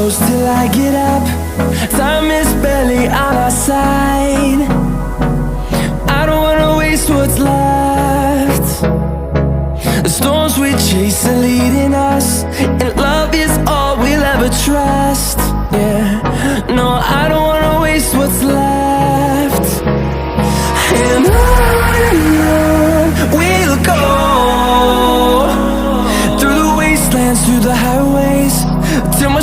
close till I get up. Time is barely on our side. I don't wanna waste what's left. The storms we chase are leading us, and love is all we'll ever trust. Yeah, no, I don't wanna waste what's left. And on we'll go, through the wastelands, through the highways, till my